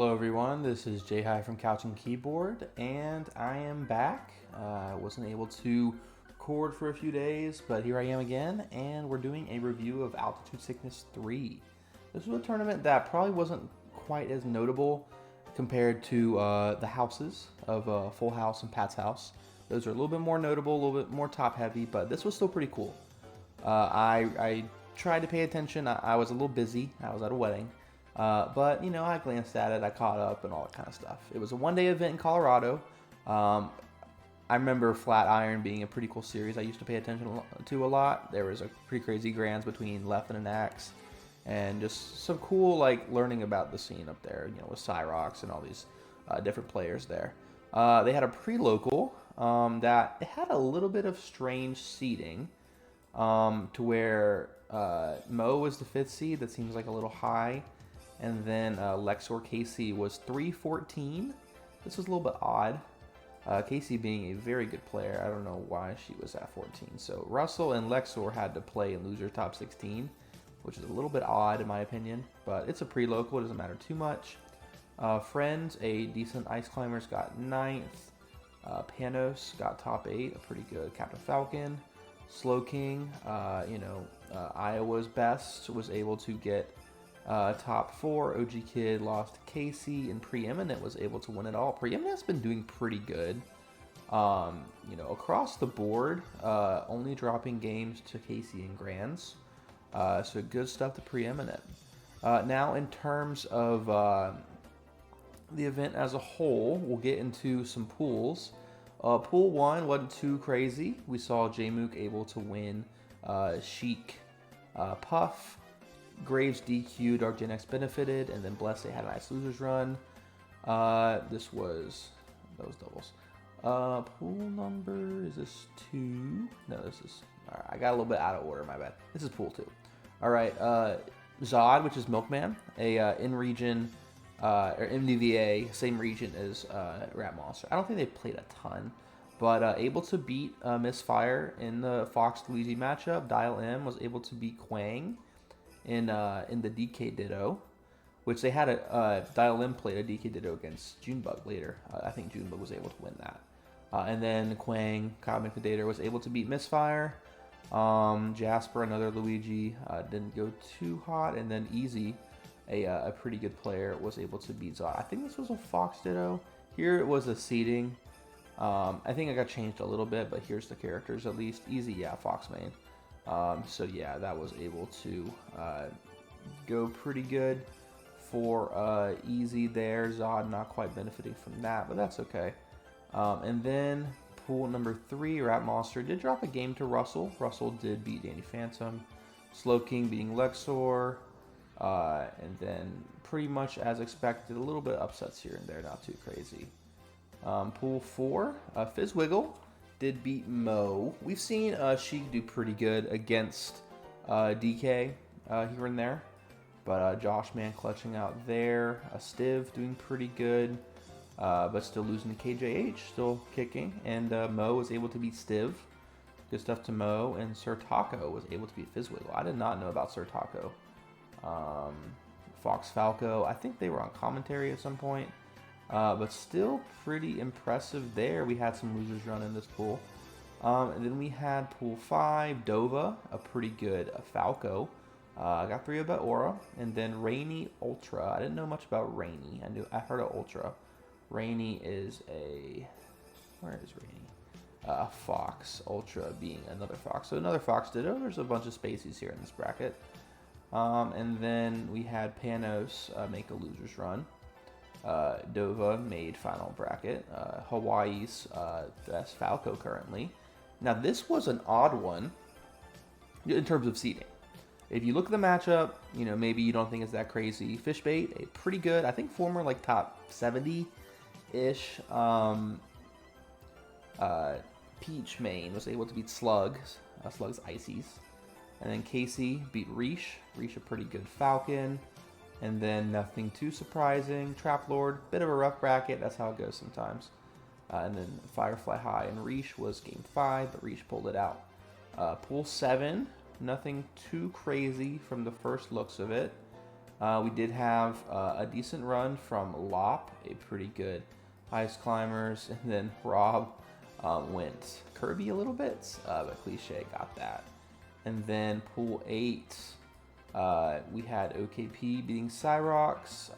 Hello everyone, this is Jay Hi from Couch and Keyboard, and I am back. I wasn't able to record for a few days, but here I am again, and we're doing a review of Altitude Sickness 3. This was a tournament that probably wasn't quite as notable compared to the houses of Full House and Pat's House. Those are a little bit more notable, a little bit more top heavy, but this was still pretty cool. I tried to pay attention. I was a little busy. I was at a wedding. But, I glanced at it. I caught up and all that kind of stuff. It was a one-day event in Colorado. I remember Flat Iron being a pretty cool series I used to pay attention to a lot. There was a pretty crazy grands between Leffen and Axe. And just some cool, learning about the scene up there, with Cyrox and all these different players there. They had a pre-local that it had a little bit of strange seeding to where Mo was the 5th seed. That seems like a little high. And then Lexor Casey was 314. This was a little bit odd. Casey being a very good player. I don't know why she was at 14. So Russell and Lexor had to play in loser top 16, which is a little bit odd in my opinion. But it's a pre-local. It doesn't matter too much. Friends, a decent Ice Climbers, got 9th. Panos got top 8, a pretty good Captain Falcon. Slow King, Iowa's best, was able to get top 4. OG Kid lost to Casey, and Preeminent was able to win it all. Preeminent's been doing pretty good, across the board, only dropping games to Casey and Grands. So good stuff to Preeminent. Now, in terms of the event as a whole, we'll get into some pools. Pool 1 wasn't too crazy. We saw Jmook able to win Sheik Puff. Graves DQ, Dark Gen X benefited, and then Blessed had a nice losers run. This was those doubles. Pool number, is this 2? No, this is, alright, I got a little bit out of order, my bad. This is pool 2. Alright, Zod, which is Milkman, a in-region, or MDVA, same region as Rat Monster. I don't think they played a ton, but able to beat Misfire in the Fox Luigi matchup. Dial M was able to beat Quang in the DK Ditto, which they had a Dial M played a DK Ditto against Junebug later. I think Junebug was able to win that. And then Quang, Kyle McNadator, was able to beat Misfire. Jasper, another Luigi, didn't go too hot, and then Easy, a pretty good player, was able to beat Zod. I think this was a Fox Ditto. Here it was a seeding. I think it got changed a little bit, but here's the characters at least. Easy, yeah, Fox main. So yeah, that was able to go pretty good for Easy there. Zod not quite benefiting from that, but that's okay. And then pool number 3, Rat Monster did drop a game to Russell. Russell did beat Danny Phantom. Slow King beating Lexor. And then pretty much as expected, a little bit of upsets here and there, not too crazy. Pool 4, Fizzwiggle did beat Mo. We've seen Sheik do pretty good against DK here and there, but Josh Man clutching out there. Stiv doing pretty good, but still losing to KJH, still kicking, and Mo was able to beat Stiv. Good stuff to Mo, and Sir Taco was able to beat Fizzwiggle. I did not know about Sir Taco. Fox Falco, I think they were on commentary at some point, but still pretty impressive there. We had some losers run in this pool, and then we had pool 5, Dova, a pretty good Falco, got 3 about Aura, and then Rainy Ultra. I didn't know much about Rainy. I heard of Ultra. Rainy is where is Rainy? Fox. Ultra being another Fox. So another Fox Ditto. There's a bunch of spaces here in this bracket. And then we had Panos make a loser's run. Dova made final bracket. Hawaii's best Falco currently. Now this was an odd one in terms of seeding. If you look at the matchup, maybe you don't think it's that crazy. Fishbait, a pretty good, I think former top 70-ish. Peach main was able to beat Slug's Ices. And then Casey beat Reesh. Reesh a pretty good Falcon. And then nothing too surprising. Trap Lord, bit of a rough bracket. That's how it goes sometimes. And then Firefly High and Reesh was game 5, but Reesh pulled it out. Pool 7, nothing too crazy from the first looks of it. We did have a decent run from Lop, a pretty good highest climbers, and then Rob went Kirby a little bit, but Cliche got that. And then pool 8, we had OKP beating Cyrox.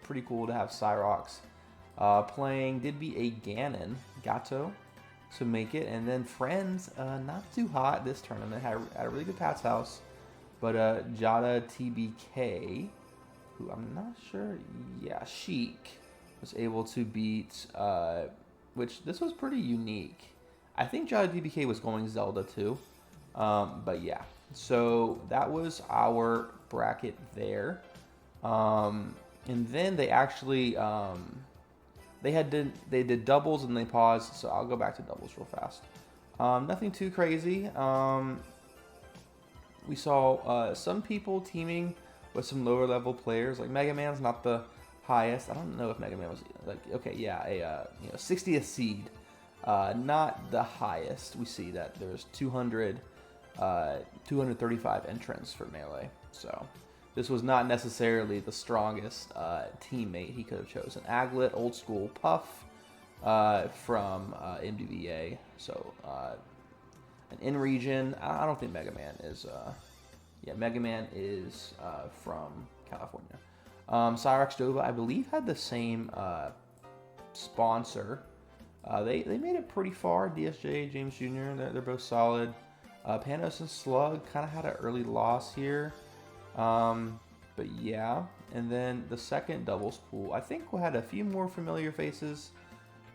Pretty cool to have Cyrox playing. Did beat a Gato to make it. And then Friends, not too hot this tournament. Had a really good Pat's House. But Jada TBK, who I'm not sure, yeah, Sheik, was able to beat, which this was pretty unique. I think Jada TBK was going Zelda too. But yeah, so that was our bracket there. And then they actually, they did doubles and they paused, so I'll go back to doubles real fast. Nothing too crazy. We saw some people teaming with some lower level players. Like Mega Man's not the highest. I don't know if Mega Man was like, okay, yeah, a 60th seed. Not the highest. We see that there's 235 entrants for Melee. So this was not necessarily the strongest teammate he could have chosen. Aglet, Old School, Puff from MDVA. So an in-region. I don't think Mega Man is. Yeah, Mega Man is from California. Cyrox Dova, I believe, had the same sponsor. They made it pretty far. DSJ, James Jr. They're both solid. Panos and Slug kind of had an early loss here. But yeah, and then the second doubles pool, I think we had a few more familiar faces.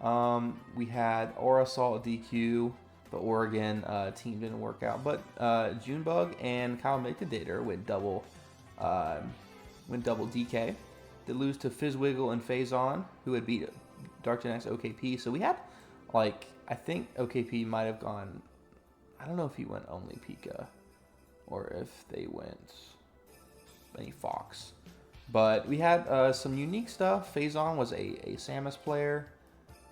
We had Aura Salt DQ. The Oregon team didn't work out, but Junebug and Kyle Makadator went double DK. They lose to Fizzwiggle and Phazon, who had beat Dark Gen X OKP. So we had, like, I think OKP might have gone. I don't know if he went only Pika, or if they went any Fox. But we had some unique stuff. Phazon was a Samus player.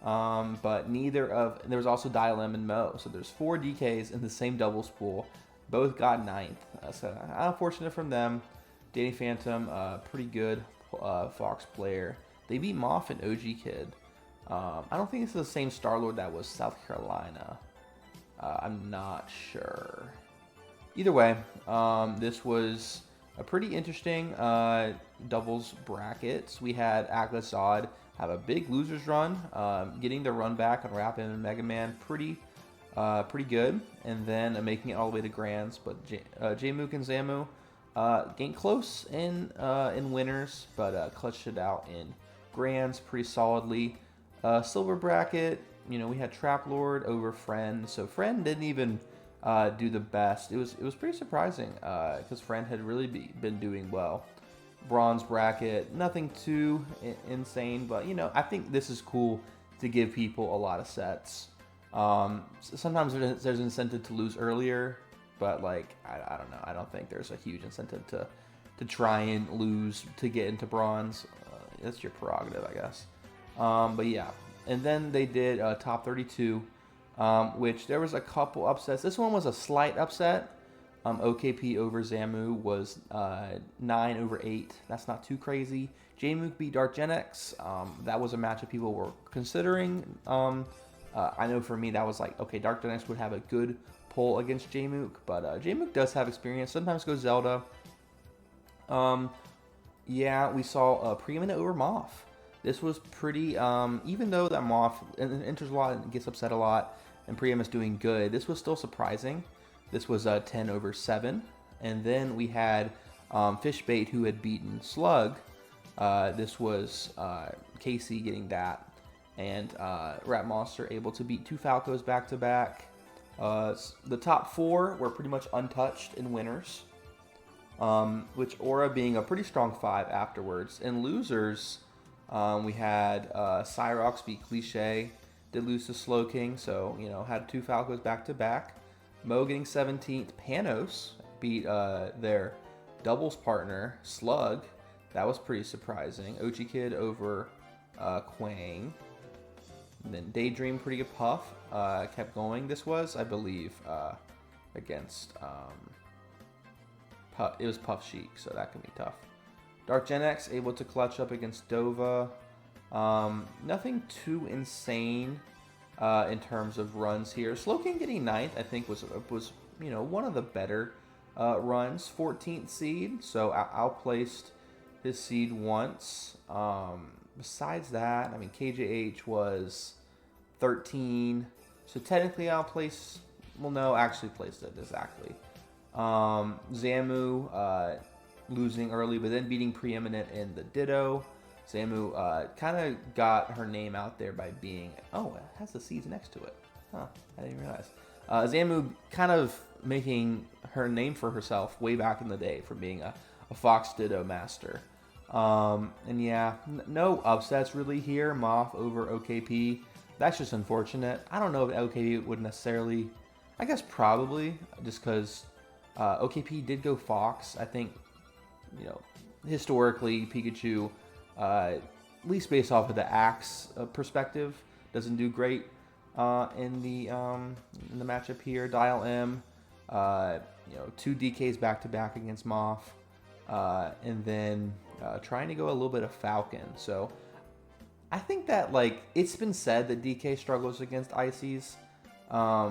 But neither of, there was also Dialem and Mo, so there's 4 DKs in the same doubles pool. Both got 9th, so unfortunate from them. Danny Phantom, pretty good Fox player. They beat Moff and OG Kid. I don't think it's the same Star-Lord that was South Carolina. I'm not sure. Either way, this was a pretty interesting doubles brackets. We had Aglet Zod have a big losers run, getting the run back on Rapid and Mega Man pretty good, and then making it all the way to Grands. But J-Mook and Zamu gained close in winners, but clutched it out in Grands pretty solidly. Silver bracket, we had Trap Lord over Friend, so Friend didn't even do the best. It was pretty surprising because Friend had really been doing well. Bronze bracket, nothing too insane, but I think this is cool to give people a lot of sets. Sometimes there's incentive to lose earlier, but like I don't know. I don't think there's a huge incentive to try and lose to get into bronze. That's your prerogative, I guess. But yeah, and then they did top 32, which there was a couple upsets. This one was a slight upset. OKP over Zamu was 9 over 8. That's not too crazy. J-Mook beat Dark Gen X. That was a matchup people were considering. I know for me that was like, okay, Dark Gen X would have a good pull against J-Mook, but J-Mook does have experience. Sometimes goes Zelda. Yeah, we saw Preeminent over Moff. This was pretty, even though that Moff enters a lot and gets upset a lot, and Preem is doing good, this was still surprising. This was 10 over 7. And then we had Fishbait, who had beaten Slug. This was Casey getting that. And Rat Monster able to beat 2 Falcos back to back. The top 4 were pretty much untouched in winners. Which Aura being a pretty strong 5 afterwards. In losers, we had Cyrox beat Cliche. Did lose to Slow King, so, had 2 Falcos back to back. Mo getting 17th. Panos beat their doubles partner, Slug. That was pretty surprising. Ochi Kid over Quang. And then Daydream, pretty good Puff. Kept going. This was, I believe, against... Puff. It was Puff Sheik, so that can be tough. Dark Gen X able to clutch up against Dova. Nothing too insane in terms of runs here. Slowking getting 9th, I think, was one of the better runs. 14th seed, so outplaced his seed once. Besides that, I mean, KJH was 13, so technically outplaced. Well, no, actually placed it exactly. Zamu losing early, but then beating Preeminent in the Ditto. Zamu kind of got her name out there by being, oh, it has the seeds next to it. Huh, I didn't realize. Zamu kind of making her name for herself way back in the day for being a Fox Ditto master. And yeah, no upsets really here. Moth over OKP. That's just unfortunate. I don't know if OKP would necessarily, I guess probably, just because OKP did go Fox. I think, historically, Pikachu, at least based off of the Axe perspective, doesn't do great in the matchup here. Dial M, 2 DKs back to back against Moth, and then trying to go a little bit of Falcon. So I think that it's been said that DK struggles against Ices. I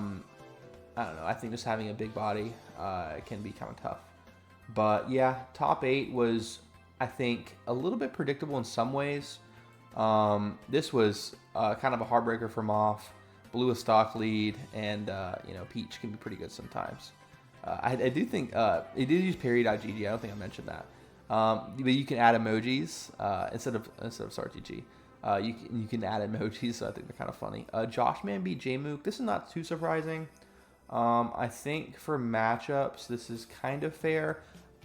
don't know. I think just having a big body can be kind of tough. But yeah, top 8 was, I think, a little bit predictable in some ways. This was kind of a heartbreaker for Moth. Blew a stock lead, and Peach can be pretty good sometimes. I do think it did use Parry.gg. I don't think I mentioned that. But you can add emojis instead of StartGG. You can add emojis, so I think they're kind of funny. Joshman beat Jmook. This is not too surprising. I think for matchups, this is kind of fair.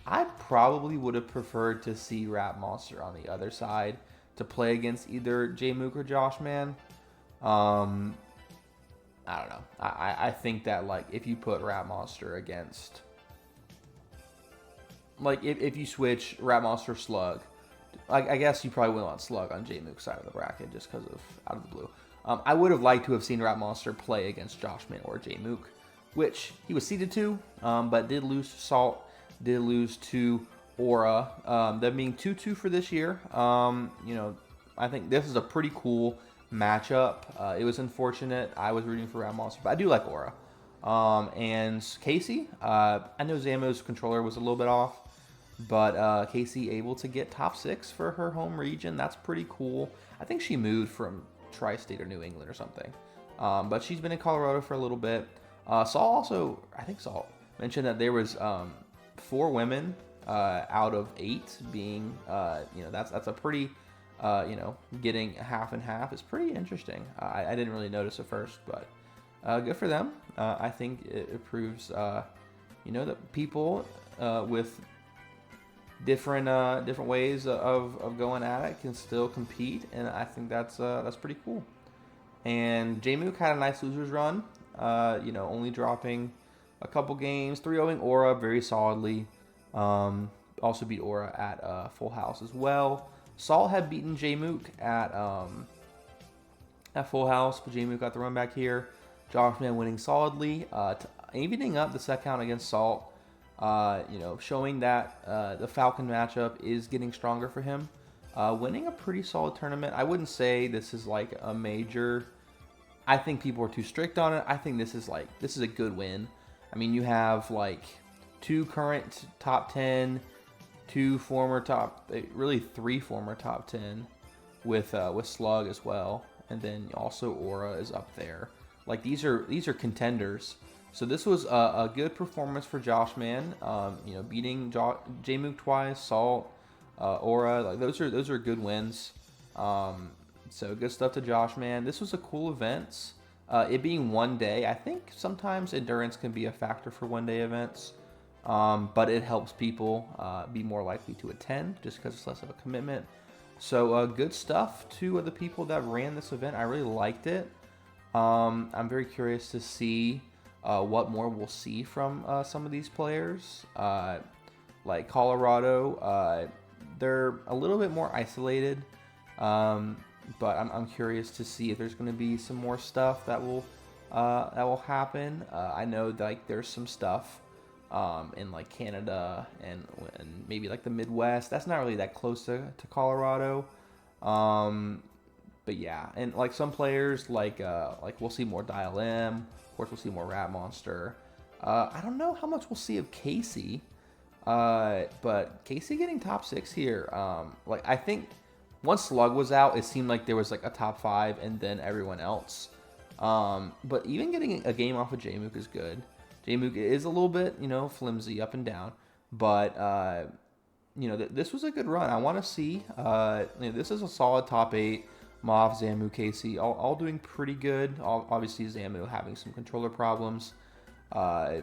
I probably would have preferred to see Rat Monster on the other side to play against either Jmook or Joshman. I don't know. I think that if you put Rat Monster against, if you switch Rat Monster Slug, I guess you probably wouldn't want Slug on Jmook's side of the bracket just because of out of the blue. I would have liked to have seen Rat Monster play against Joshman or Jmook, which he was seeded to, but did lose to Salt, did lose to Aura. Them being 2-2 for this year. I think this is a pretty cool matchup. It was unfortunate. I was rooting for Rat Monster, but I do like Aura. And Casey, I know Zamo's controller was a little bit off, but Casey able to get top 6 for her home region. That's pretty cool. I think she moved from Tri-State or New England or something. But she's been in Colorado for a little bit. Saul mentioned that there was 4 women out of 8 being, that's a pretty, getting half and half is pretty interesting. I didn't really notice at first, but good for them. I think it proves, that people with different ways of going at it can still compete, and I think that's pretty cool. And Jmook had a nice losers run, only dropping a couple games, 3-0ing Aura very solidly. Also beat Aura at Full House as well. Salt had beaten Jmook at Full House, but Jmook got the run back here. Joshman winning solidly, evening up the set count against Salt. Showing that the Falcon matchup is getting stronger for him. Winning a pretty solid tournament. I wouldn't say this is a major. I think people are too strict on it. I think this is a good win. I mean, you have 2 current top 10, 2 former top, really 3 former top 10 with Slug as well, and then also Aura is up there. These are contenders. So this was a good performance for Joshman. Beating Jmook twice, Salt, Aura. Those are good wins. So good stuff to Joshman. This was a cool event. It being one day, I think sometimes endurance can be a factor for one-day events, but it helps people be more likely to attend just because it's less of a commitment. So good stuff to the people that ran this event. I really liked it. I'm very curious to see what more we'll see from some of these players. Like Colorado, they're a little bit more isolated, but I'm curious to see if there's going to be some more stuff that will happen. I know there's some stuff in like Canada and maybe like the Midwest. That's not really that close to Colorado. But yeah, and like some players like we'll see more Dial M. Of course, we'll see more Rat Monster. I don't know how much we'll see of Casey. But Casey getting top 6 here. Like I think once Slug was out, it seemed like there was like a top 5 and then everyone else. But even getting a game off of Jmook is good. Jmook is a little bit, flimsy up and down, but this was a good run. I want to see. This is a solid top 8. Moth, Zamu, Casey, all doing pretty good. Obviously, Zamu having some controller problems. Not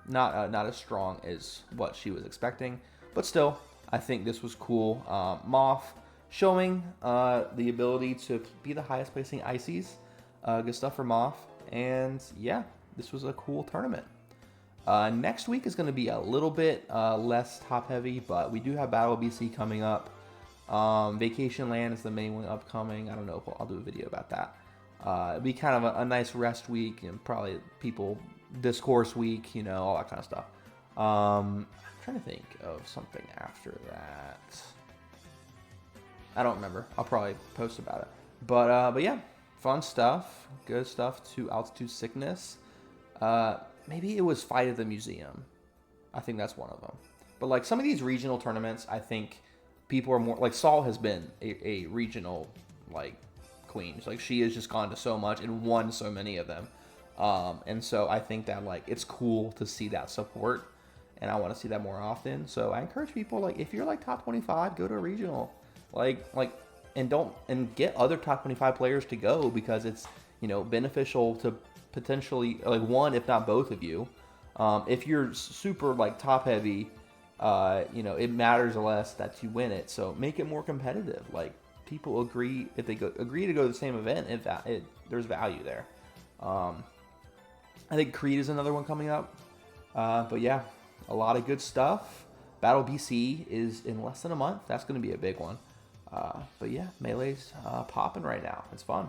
as strong as what she was expecting, but still, I think this was cool. Moth showing the ability to be the highest placing ICs. Good stuff for Moth, and yeah, this was a cool tournament. Next week is going to be a little bit less top heavy, but we do have Battle BC coming up. Vacation Land is the main one upcoming. I don't know if I'll do a video about that. It'll be kind of a nice rest week and probably people discourse week, all that kind of stuff. I'm trying to think of something after that. I don't remember. I'll probably post about it. But yeah, fun stuff, good stuff to Altitude Sickness. Maybe it was Fight at the Museum. I think that's one of them. But like some of these regional tournaments, I think people are more like Saul has been a regional like queen. Like she has just gone to so much and won so many of them. And so I think that like it's cool to see that support, and I want to see that more often. So I encourage people, like if you're like top 25, go to a regional, and get other top 25 players to go, because it's beneficial to potentially like one, if not both of you. If you're super like top heavy, it matters less that you win it. So make it more competitive. Like people agree if they agree to go to the same event, there's value there. I think Creed is another one coming up. But yeah, a lot of good stuff. Battle BC is in less than a month. That's going to be a big one. But yeah, Melee's popping right now. It's fun.